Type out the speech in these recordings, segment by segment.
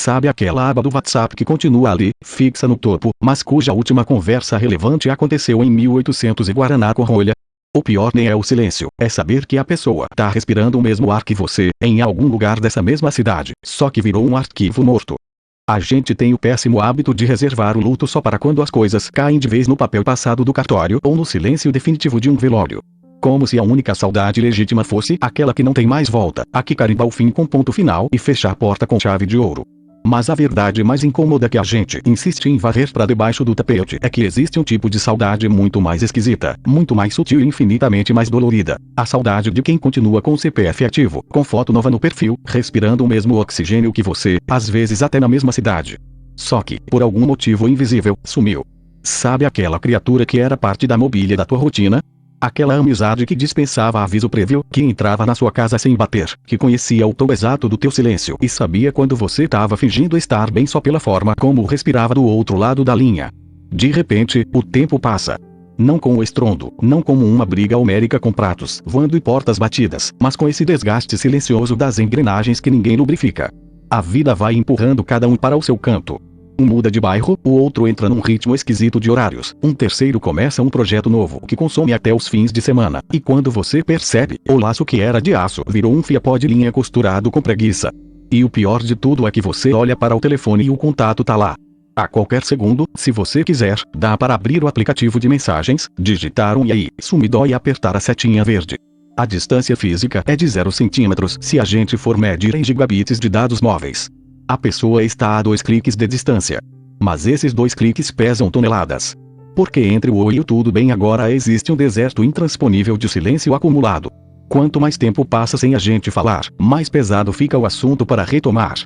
Sabe aquela aba do WhatsApp que continua ali, fixa no topo, mas cuja última conversa relevante aconteceu em 1800 e Guaraná com rolha? O pior nem é o silêncio, é saber que a pessoa tá respirando o mesmo ar que você, em algum lugar dessa mesma cidade, só que virou um arquivo morto. A gente tem o péssimo hábito de reservar o luto só para quando as coisas caem de vez no papel passado do cartório ou no silêncio definitivo de um velório. Como se a única saudade legítima fosse aquela que não tem mais volta, a que carimba o fim com ponto final e fecha a porta com chave de ouro. Mas a verdade mais incômoda que a gente insiste em varrer para debaixo do tapete é que existe um tipo de saudade muito mais esquisita, muito mais sutil e infinitamente mais dolorida. A saudade de quem continua com o CPF ativo, com foto nova no perfil, respirando o mesmo oxigênio que você, às vezes até na mesma cidade. Só que, por algum motivo invisível, sumiu. Sabe aquela criatura que era parte da mobília da tua rotina? Aquela amizade que dispensava aviso prévio, que entrava na sua casa sem bater, que conhecia o tom exato do teu silêncio e sabia quando você estava fingindo estar bem só pela forma como respirava do outro lado da linha. De repente, o tempo passa. Não com o estrondo, não como uma briga homérica com pratos voando e portas batidas, mas com esse desgaste silencioso das engrenagens que ninguém lubrifica. A vida vai empurrando cada um para o seu canto. Um muda de bairro, o outro entra num ritmo esquisito de horários, um terceiro começa um projeto novo que consome até os fins de semana, e quando você percebe, o laço que era de aço virou um fiapó de linha costurado com preguiça. E o pior de tudo é que você olha para o telefone e o contato tá lá. A qualquer segundo, se você quiser, dá para abrir o aplicativo de mensagens, digitar um e aí, sumidó e apertar a setinha verde. A distância física é de 0 centímetros se a gente for medir em gigabits de dados móveis. A pessoa está a 2 cliques de distância. Mas esses 2 cliques pesam toneladas. Porque entre o oi e o tudo bem agora existe um deserto intransponível de silêncio acumulado. Quanto mais tempo passa sem a gente falar, mais pesado fica o assunto para retomar.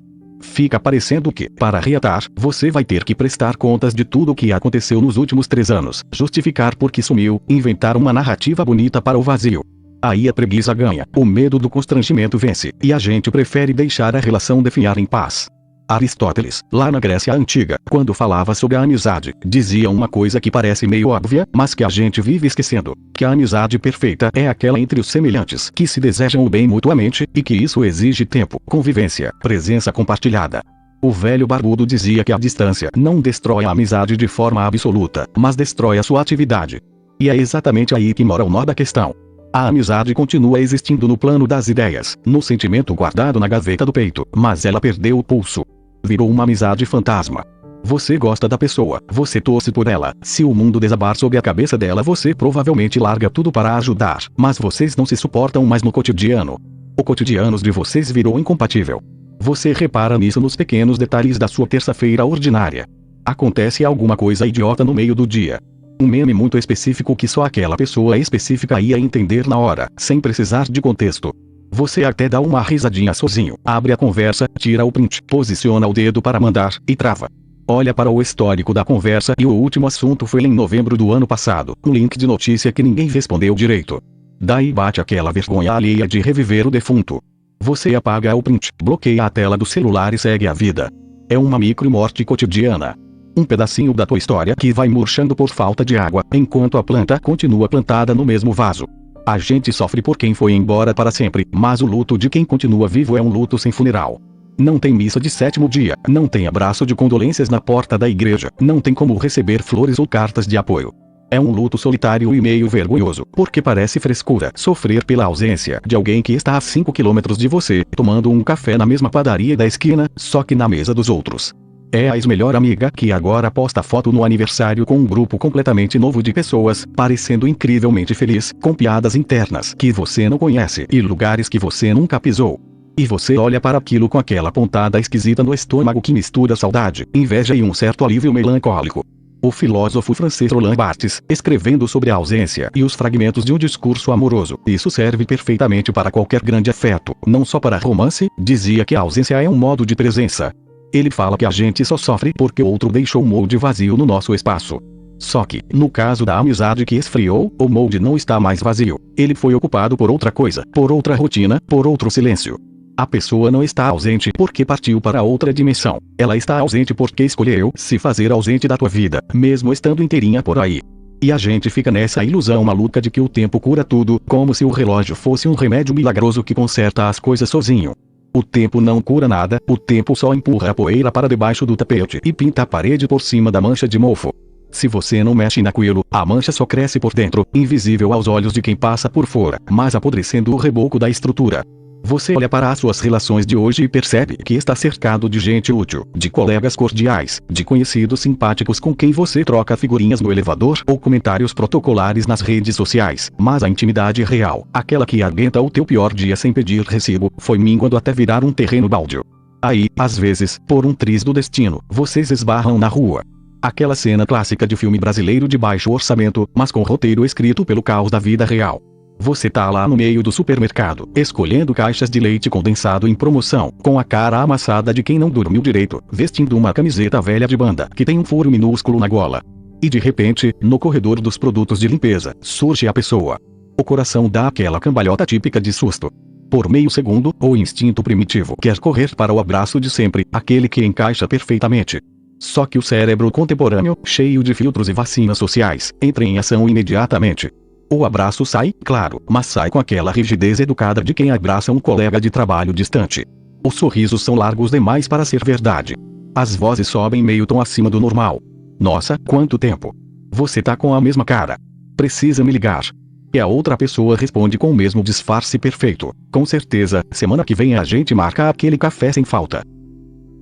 Fica parecendo que, para reatar, você vai ter que prestar contas de tudo o que aconteceu nos últimos 3 anos, justificar por que sumiu, inventar uma narrativa bonita para o vazio. Aí a preguiça ganha, o medo do constrangimento vence, e a gente prefere deixar a relação definhar em paz. Aristóteles, lá na Grécia Antiga, quando falava sobre a amizade, dizia uma coisa que parece meio óbvia, mas que a gente vive esquecendo, que a amizade perfeita é aquela entre os semelhantes que se desejam o bem mutuamente, e que isso exige tempo, convivência, presença compartilhada. O velho barbudo dizia que a distância não destrói a amizade de forma absoluta, mas destrói a sua atividade. E é exatamente aí que mora o nó da questão. A amizade continua existindo no plano das ideias, no sentimento guardado na gaveta do peito, mas ela perdeu o pulso. Virou uma amizade fantasma. Você gosta da pessoa, você torce por ela, se o mundo desabar sobre a cabeça dela você provavelmente larga tudo para ajudar, mas vocês não se suportam mais no cotidiano. O cotidiano de vocês virou incompatível. Você repara nisso nos pequenos detalhes da sua terça-feira ordinária. Acontece alguma coisa idiota no meio do dia. Um meme muito específico que só aquela pessoa específica ia entender na hora, sem precisar de contexto. Você até dá uma risadinha sozinho, abre a conversa, tira o print, posiciona o dedo para mandar, e trava. Olha para o histórico da conversa e o último assunto foi em novembro do ano passado, um link de notícia que ninguém respondeu direito. Daí bate aquela vergonha alheia de reviver o defunto. Você apaga o print, bloqueia a tela do celular e segue a vida. É uma micro-morte cotidiana. Um pedacinho da tua história que vai murchando por falta de água, enquanto a planta continua plantada no mesmo vaso. A gente sofre por quem foi embora para sempre, mas o luto de quem continua vivo é um luto sem funeral. Não tem missa de 7º dia, não tem abraço de condolências na porta da igreja, não tem como receber flores ou cartas de apoio. É um luto solitário e meio vergonhoso, porque parece frescura sofrer pela ausência de alguém que está a 5 quilômetros de você, tomando um café na mesma padaria da esquina, só que na mesa dos outros. É a ex-melhor amiga que agora posta foto no aniversário com um grupo completamente novo de pessoas, parecendo incrivelmente feliz, com piadas internas que você não conhece e lugares que você nunca pisou. E você olha para aquilo com aquela pontada esquisita no estômago que mistura saudade, inveja e um certo alívio melancólico. O filósofo francês Roland Barthes, escrevendo sobre a ausência e os fragmentos de um discurso amoroso, isso serve perfeitamente para qualquer grande afeto, não só para romance, dizia que a ausência é um modo de presença. Ele fala que a gente só sofre porque o outro deixou um molde vazio no nosso espaço. Só que, no caso da amizade que esfriou, o molde não está mais vazio. Ele foi ocupado por outra coisa, por outra rotina, por outro silêncio. A pessoa não está ausente porque partiu para outra dimensão. Ela está ausente porque escolheu se fazer ausente da tua vida, mesmo estando inteirinha por aí. E a gente fica nessa ilusão maluca de que o tempo cura tudo, como se o relógio fosse um remédio milagroso que conserta as coisas sozinho. O tempo não cura nada, o tempo só empurra a poeira para debaixo do tapete e pinta a parede por cima da mancha de mofo. Se você não mexe naquilo, a mancha só cresce por dentro, invisível aos olhos de quem passa por fora, mas apodrecendo o reboco da estrutura. Você olha para as suas relações de hoje e percebe que está cercado de gente útil, de colegas cordiais, de conhecidos simpáticos com quem você troca figurinhas no elevador ou comentários protocolares nas redes sociais, mas a intimidade real, aquela que aguenta o teu pior dia sem pedir recibo, foi minguando até virar um terreno baldio. Aí, às vezes, por um triz do destino, vocês esbarram na rua. Aquela cena clássica de filme brasileiro de baixo orçamento, mas com roteiro escrito pelo caos da vida real. Você tá lá no meio do supermercado, escolhendo caixas de leite condensado em promoção, com a cara amassada de quem não dormiu direito, vestindo uma camiseta velha de banda, que tem um furo minúsculo na gola. E de repente, no corredor dos produtos de limpeza, surge a pessoa. O coração dá aquela cambalhota típica de susto. Por meio segundo, o instinto primitivo quer correr para o abraço de sempre, aquele que encaixa perfeitamente. Só que o cérebro contemporâneo, cheio de filtros e vacinas sociais, entra em ação imediatamente. O abraço sai, claro, mas sai com aquela rigidez educada de quem abraça um colega de trabalho distante. Os sorrisos são largos demais para ser verdade. As vozes sobem meio tom acima do normal. Nossa, quanto tempo! Você tá com a mesma cara. Precisa me ligar. E a outra pessoa responde com o mesmo disfarce perfeito. Com certeza, semana que vem a gente marca aquele café sem falta.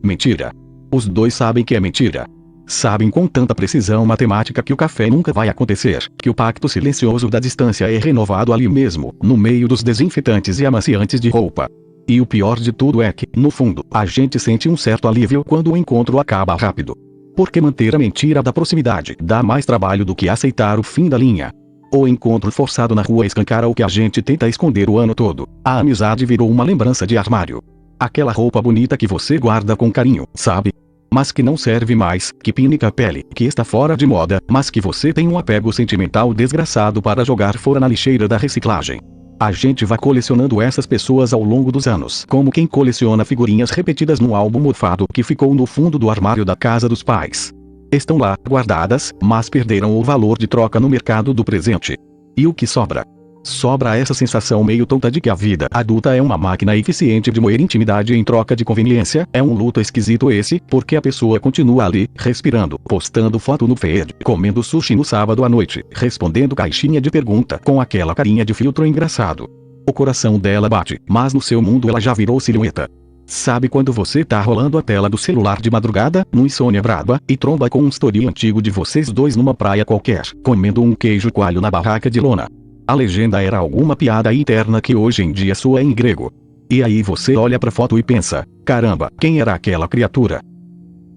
Mentira. Os dois sabem que é mentira. Sabem com tanta precisão matemática que o café nunca vai acontecer, que o pacto silencioso da distância é renovado ali mesmo, no meio dos desinfetantes e amaciantes de roupa. E o pior de tudo é que, no fundo, a gente sente um certo alívio quando o encontro acaba rápido. Porque manter a mentira da proximidade dá mais trabalho do que aceitar o fim da linha. O encontro forçado na rua escancara o que a gente tenta esconder o ano todo. A amizade virou uma lembrança de armário. Aquela roupa bonita que você guarda com carinho, sabe? Mas que não serve mais, que pinica a pele, que está fora de moda, mas que você tem um apego sentimental desgraçado para jogar fora na lixeira da reciclagem. A gente vai colecionando essas pessoas ao longo dos anos, como quem coleciona figurinhas repetidas num álbum mofado que ficou no fundo do armário da casa dos pais. Estão lá, guardadas, mas perderam o valor de troca no mercado do presente. E o que sobra? Sobra essa sensação meio tonta de que a vida adulta é uma máquina eficiente de moer intimidade em troca de conveniência. É um luto esquisito esse, porque a pessoa continua ali, respirando, postando foto no feed, comendo sushi no sábado à noite, respondendo caixinha de pergunta com aquela carinha de filtro engraçado. O coração dela bate, mas no seu mundo ela já virou silhueta. Sabe quando você tá rolando a tela do celular de madrugada, no insônia braba, e tromba com um story antigo de vocês dois numa praia qualquer, comendo um queijo coalho na barraca de lona? A legenda era alguma piada interna que hoje em dia soa em grego. E aí você olha pra foto e pensa, caramba, quem era aquela criatura?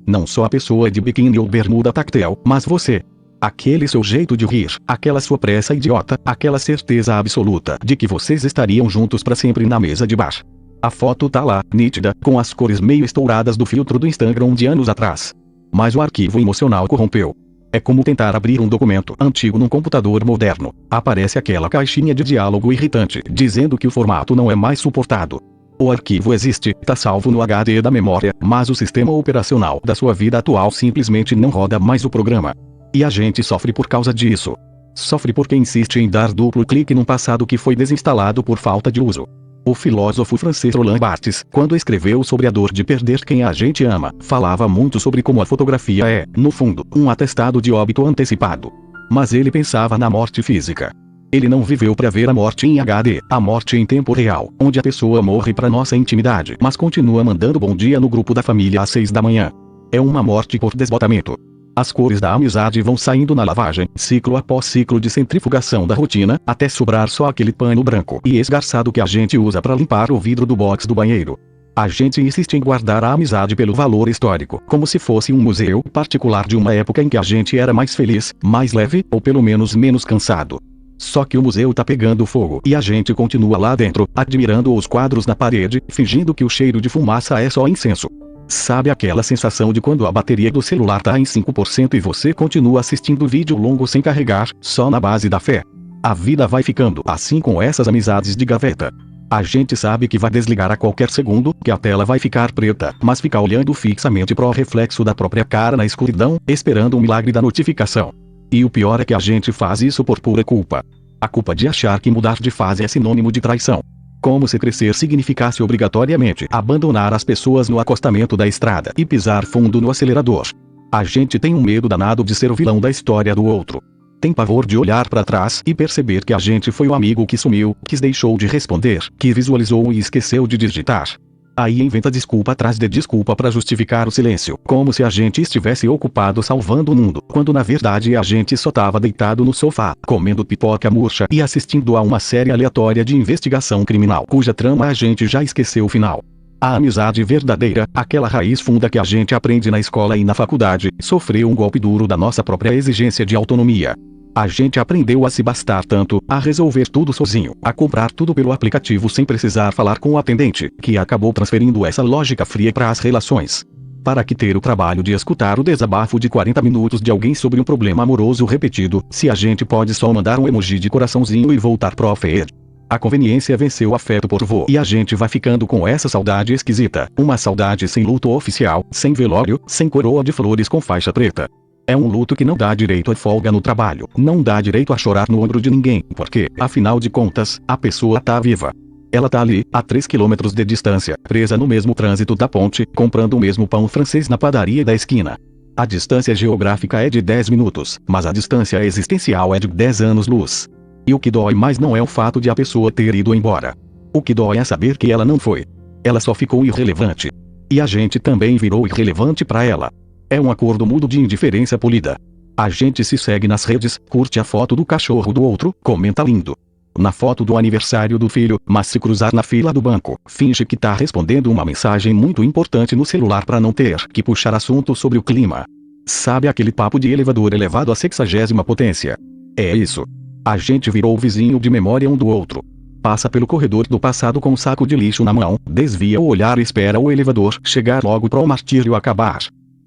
Não só a pessoa de biquíni ou bermuda tactel, mas você. Aquele seu jeito de rir, aquela sua pressa idiota, aquela certeza absoluta de que vocês estariam juntos pra sempre na mesa de bar. A foto tá lá, nítida, com as cores meio estouradas do filtro do Instagram de anos atrás. Mas o arquivo emocional corrompeu. É como tentar abrir um documento antigo num computador moderno. Aparece aquela caixinha de diálogo irritante, dizendo que o formato não é mais suportado. O arquivo existe, tá salvo no HD da memória, mas o sistema operacional da sua vida atual simplesmente não roda mais o programa. E a gente sofre por causa disso. Sofre porque insiste em dar duplo clique num passado que foi desinstalado por falta de uso. O filósofo francês Roland Barthes, quando escreveu sobre a dor de perder quem a gente ama, falava muito sobre como a fotografia é, no fundo, um atestado de óbito antecipado. Mas ele pensava na morte física. Ele não viveu para ver a morte em HD, a morte em tempo real, onde a pessoa morre para nossa intimidade, mas continua mandando bom dia no grupo da família às 6 da manhã. É uma morte por desbotamento. As cores da amizade vão saindo na lavagem, ciclo após ciclo de centrifugação da rotina, até sobrar só aquele pano branco e esgarçado que a gente usa para limpar o vidro do box do banheiro. A gente insiste em guardar a amizade pelo valor histórico, como se fosse um museu particular de uma época em que a gente era mais feliz, mais leve, ou pelo menos menos cansado. Só que o museu tá pegando fogo e a gente continua lá dentro, admirando os quadros na parede, fingindo que o cheiro de fumaça é só incenso. Sabe aquela sensação de quando a bateria do celular tá em 5% e você continua assistindo vídeo longo sem carregar, só na base da fé? A vida vai ficando assim com essas amizades de gaveta. A gente sabe que vai desligar a qualquer segundo, que a tela vai ficar preta, mas fica olhando fixamente pro reflexo da própria cara na escuridão, esperando um milagre da notificação. E o pior é que a gente faz isso por pura culpa. A culpa de achar que mudar de fase é sinônimo de traição. Como se crescer significasse obrigatoriamente abandonar as pessoas no acostamento da estrada e pisar fundo no acelerador. A gente tem um medo danado de ser o vilão da história do outro. Tem pavor de olhar para trás e perceber que a gente foi o amigo que sumiu, que deixou de responder, que visualizou e esqueceu de digitar. Aí inventa desculpa atrás de desculpa para justificar o silêncio, como se a gente estivesse ocupado salvando o mundo, quando na verdade a gente só tava deitado no sofá, comendo pipoca murcha e assistindo a uma série aleatória de investigação criminal, cuja trama a gente já esqueceu o final. A amizade verdadeira, aquela raiz funda que a gente aprende na escola e na faculdade, sofreu um golpe duro da nossa própria exigência de autonomia. A gente aprendeu a se bastar tanto, a resolver tudo sozinho, a comprar tudo pelo aplicativo sem precisar falar com o atendente, que acabou transferindo essa lógica fria para as relações. Para que ter o trabalho de escutar o desabafo de 40 minutos de alguém sobre um problema amoroso repetido, se a gente pode só mandar um emoji de coraçãozinho e voltar pro off-air? A conveniência venceu o afeto por vô e a gente vai ficando com essa saudade esquisita, uma saudade sem luto oficial, sem velório, sem coroa de flores com faixa preta. É um luto que não dá direito a folga no trabalho, não dá direito a chorar no ombro de ninguém, porque, afinal de contas, a pessoa tá viva. Ela tá ali, a 3 quilômetros de distância, presa no mesmo trânsito da ponte, comprando o mesmo pão francês na padaria da esquina. A distância geográfica é de 10 minutos, mas a distância existencial é de 10 anos-luz. E o que dói mais não é o fato de a pessoa ter ido embora. O que dói é saber que ela não foi. Ela só ficou irrelevante. E a gente também virou irrelevante pra ela. É um acordo mudo de indiferença polida. A gente se segue nas redes, curte a foto do cachorro do outro, comenta lindo na foto do aniversário do filho, mas se cruzar na fila do banco, finge que tá respondendo uma mensagem muito importante no celular pra não ter que puxar assunto sobre o clima. Sabe aquele papo de elevador elevado à 60ª potência? É isso. A gente virou vizinho de memória um do outro. Passa pelo corredor do passado com um saco de lixo na mão, desvia o olhar e espera o elevador chegar logo pro martírio acabar.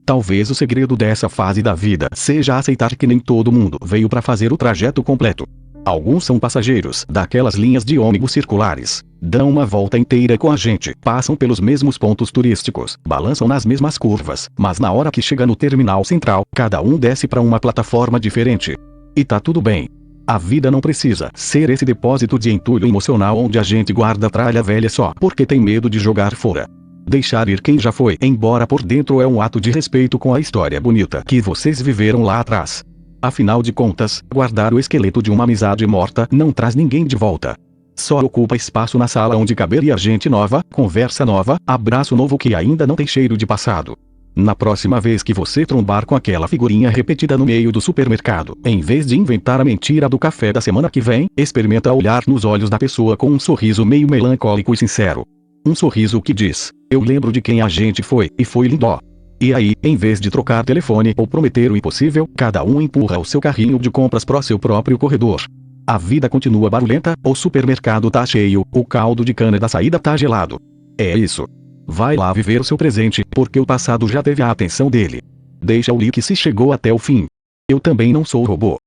Talvez o segredo dessa fase da vida seja aceitar que nem todo mundo veio pra fazer o trajeto completo. Alguns são passageiros daquelas linhas de ônibus circulares. Dão uma volta inteira com a gente, passam pelos mesmos pontos turísticos, balançam nas mesmas curvas, mas na hora que chega no terminal central, cada um desce pra uma plataforma diferente. E tá tudo bem. A vida não precisa ser esse depósito de entulho emocional onde a gente guarda tralha velha só porque tem medo de jogar fora. Deixar ir quem já foi embora por dentro é um ato de respeito com a história bonita que vocês viveram lá atrás. Afinal de contas, guardar o esqueleto de uma amizade morta não traz ninguém de volta. Só ocupa espaço na sala onde caberia gente nova, conversa nova, abraço novo que ainda não tem cheiro de passado. Na próxima vez que você trombar com aquela figurinha repetida no meio do supermercado, em vez de inventar a mentira do café da semana que vem, experimenta olhar nos olhos da pessoa com um sorriso meio melancólico e sincero. Um sorriso que diz: eu lembro de quem a gente foi, e foi lindo. E aí, em vez de trocar telefone ou prometer o impossível, cada um empurra o seu carrinho de compras pro seu próprio corredor. A vida continua barulhenta, o supermercado tá cheio, o caldo de cana da saída tá gelado. É isso. Vai lá viver o seu presente, porque o passado já teve a atenção dele. Deixa o like se chegou até o fim. Eu também não sou robô.